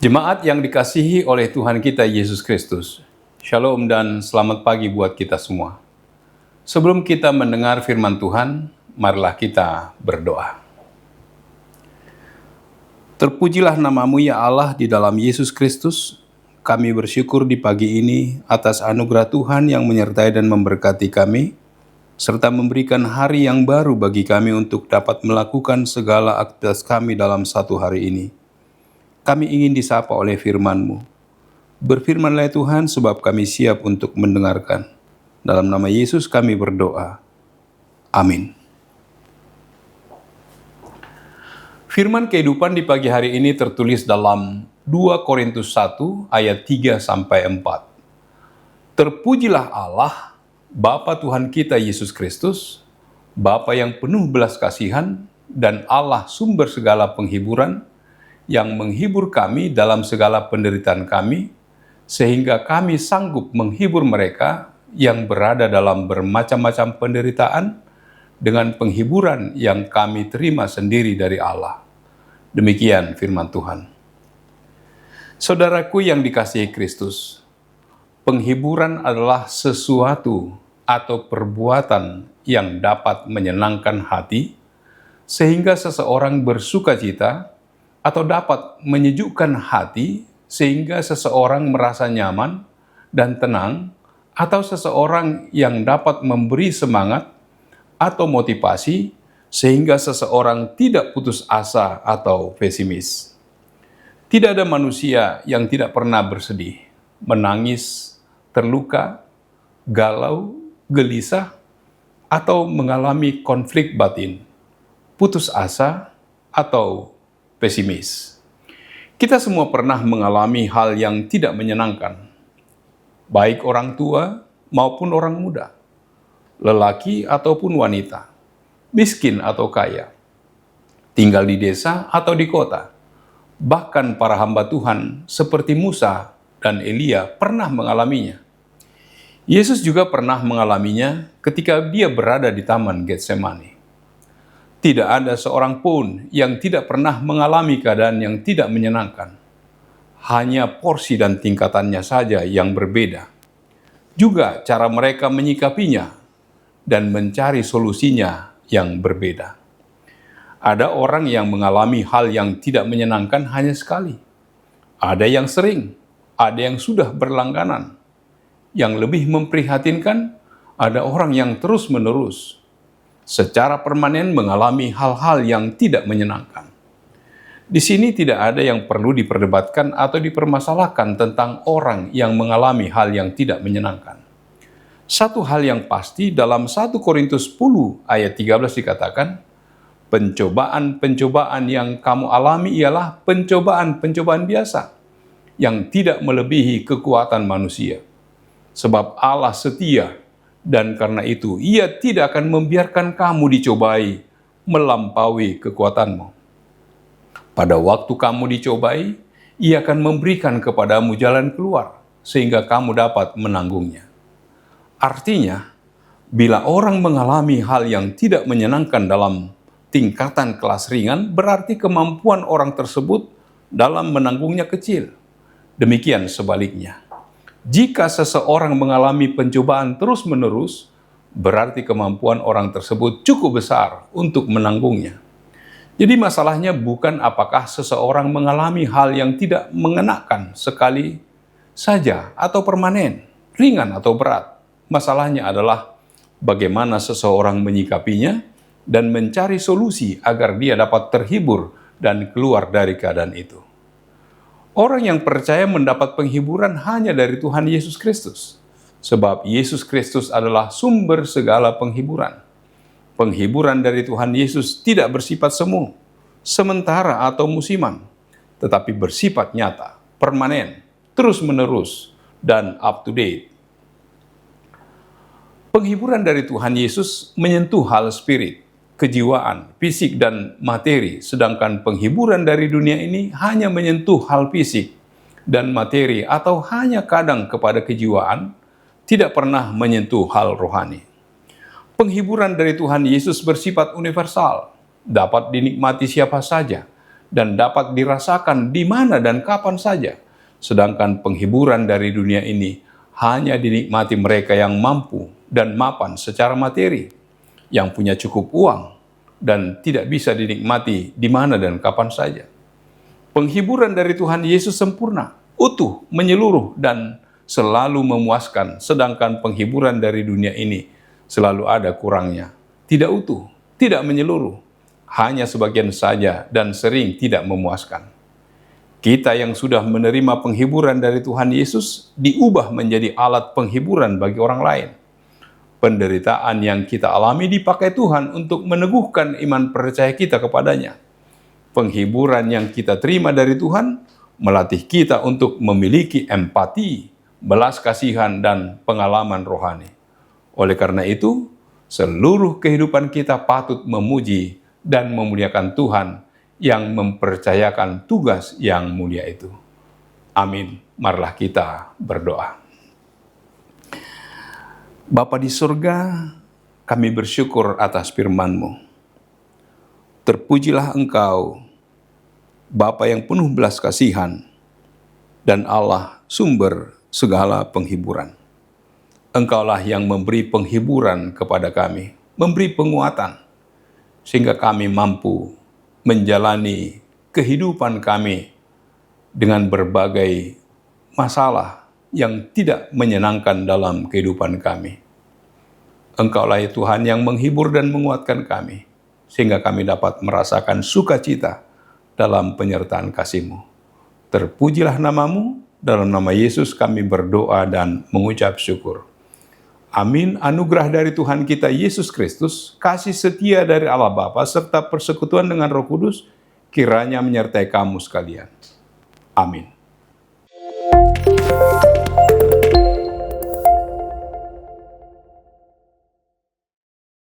Jemaat yang dikasihi oleh Tuhan kita Yesus Kristus, Shalom dan selamat pagi buat kita semua. Sebelum kita mendengar firman Tuhan, marilah kita berdoa. Terpujilah namamu ya Allah di dalam Yesus Kristus. Kami bersyukur di pagi ini atas anugerah Tuhan yang menyertai dan memberkati kami, serta memberikan hari yang baru bagi kami untuk dapat melakukan segala aktivitas kami dalam satu hari ini. Kami ingin disapa oleh firman-Mu. Berfirmanlah Tuhan, sebab kami siap untuk mendengarkan. Dalam nama Yesus kami berdoa. Amin. Firman kehidupan di pagi hari ini tertulis dalam 2 Korintus 1 ayat 3-4. Terpujilah Allah, Bapa Tuhan kita Yesus Kristus, Bapa yang penuh belas kasihan dan Allah sumber segala penghiburan, yang menghibur kami dalam segala penderitaan kami, sehingga kami sanggup menghibur mereka yang berada dalam bermacam-macam penderitaan dengan penghiburan yang kami terima sendiri dari Allah. Demikian firman Tuhan. Saudaraku yang dikasihi Kristus, penghiburan adalah sesuatu atau perbuatan yang dapat menyenangkan hati, sehingga seseorang bersukacita, atau dapat menyejukkan hati sehingga seseorang merasa nyaman dan tenang, atau seseorang yang dapat memberi semangat atau motivasi sehingga seseorang tidak putus asa atau pesimis. Tidak ada manusia yang tidak pernah bersedih, menangis, terluka, galau, gelisah, atau mengalami konflik batin, putus asa, atau pesimis. Kita semua pernah mengalami hal yang tidak menyenangkan, baik orang tua maupun orang muda, lelaki ataupun wanita, miskin atau kaya, tinggal di desa atau di kota. Bahkan para hamba Tuhan seperti Musa dan Elia pernah mengalaminya. Yesus juga pernah mengalaminya ketika dia berada di Taman Getsemani. Tidak ada seorang pun yang tidak pernah mengalami keadaan yang tidak menyenangkan. Hanya porsi dan tingkatannya saja yang berbeda. Juga cara mereka menyikapinya dan mencari solusinya yang berbeda. Ada orang yang mengalami hal yang tidak menyenangkan hanya sekali. Ada yang sering, ada yang sudah berlangganan. Yang lebih memprihatinkan, ada orang yang terus-menerus secara permanen mengalami hal-hal yang tidak menyenangkan. Di sini tidak ada yang perlu diperdebatkan atau dipermasalahkan tentang orang yang mengalami hal yang tidak menyenangkan. Satu hal yang pasti dalam 1 Korintus 10 ayat 13 dikatakan, pencobaan-pencobaan yang kamu alami ialah pencobaan-pencobaan biasa, yang tidak melebihi kekuatan manusia. Sebab Allah setia, dan karena itu Ia tidak akan membiarkan kamu dicobai melampaui kekuatanmu. Pada waktu kamu dicobai, Ia akan memberikan kepadamu jalan keluar, sehingga kamu dapat menanggungnya. Artinya, bila orang mengalami hal yang tidak menyenangkan dalam tingkatan kelas ringan, berarti kemampuan orang tersebut dalam menanggungnya kecil. Demikian sebaliknya. Jika seseorang mengalami pencobaan terus-menerus, berarti kemampuan orang tersebut cukup besar untuk menanggungnya. Jadi masalahnya bukan apakah seseorang mengalami hal yang tidak mengenakan sekali saja atau permanen, ringan atau berat. Masalahnya adalah bagaimana seseorang menyikapinya dan mencari solusi agar dia dapat terhibur dan keluar dari keadaan itu. Orang yang percaya mendapat penghiburan hanya dari Tuhan Yesus Kristus, sebab Yesus Kristus adalah sumber segala penghiburan. Penghiburan dari Tuhan Yesus tidak bersifat semu, sementara atau musiman, tetapi bersifat nyata, permanen, terus-menerus, dan up-to-date. Penghiburan dari Tuhan Yesus menyentuh hal spirit, kejiwaan, fisik, dan materi, sedangkan penghiburan dari dunia ini hanya menyentuh hal fisik dan materi atau hanya kadang kepada kejiwaan, tidak pernah menyentuh hal rohani. Penghiburan dari Tuhan Yesus bersifat universal, dapat dinikmati siapa saja, dan dapat dirasakan di mana dan kapan saja. Sedangkan penghiburan dari dunia ini hanya dinikmati mereka yang mampu dan mapan secara materi, yang punya cukup uang, dan tidak bisa dinikmati di mana dan kapan saja. Penghiburan dari Tuhan Yesus sempurna, utuh, menyeluruh, dan selalu memuaskan, sedangkan penghiburan dari dunia ini selalu ada kurangnya, tidak utuh, tidak menyeluruh, hanya sebagian saja dan sering tidak memuaskan. Kita yang sudah menerima penghiburan dari Tuhan Yesus diubah menjadi alat penghiburan bagi orang lain. Penderitaan yang kita alami dipakai Tuhan untuk meneguhkan iman percaya kita kepadanya. Penghiburan yang kita terima dari Tuhan melatih kita untuk memiliki empati, belas kasihan, dan pengalaman rohani. Oleh karena itu, seluruh kehidupan kita patut memuji dan memuliakan Tuhan yang mempercayakan tugas yang mulia itu. Amin. Marilah kita berdoa. Bapa di surga, kami bersyukur atas firman-Mu. Terpujilah Engkau, Bapa yang penuh belas kasihan, dan Allah sumber segala penghiburan. Engkaulah yang memberi penghiburan kepada kami, memberi penguatan, sehingga kami mampu menjalani kehidupan kami dengan berbagai masalah yang tidak menyenangkan dalam kehidupan kami. Engkaulah ya Tuhan yang menghibur dan menguatkan kami, sehingga kami dapat merasakan sukacita dalam penyertaan kasih-Mu. Terpujilah nama-Mu, dalam nama Yesus kami berdoa dan mengucap syukur. Amin. Anugerah dari Tuhan kita Yesus Kristus, kasih setia dari Allah Bapa, serta persekutuan dengan Roh Kudus, kiranya menyertai kamu sekalian. Amin.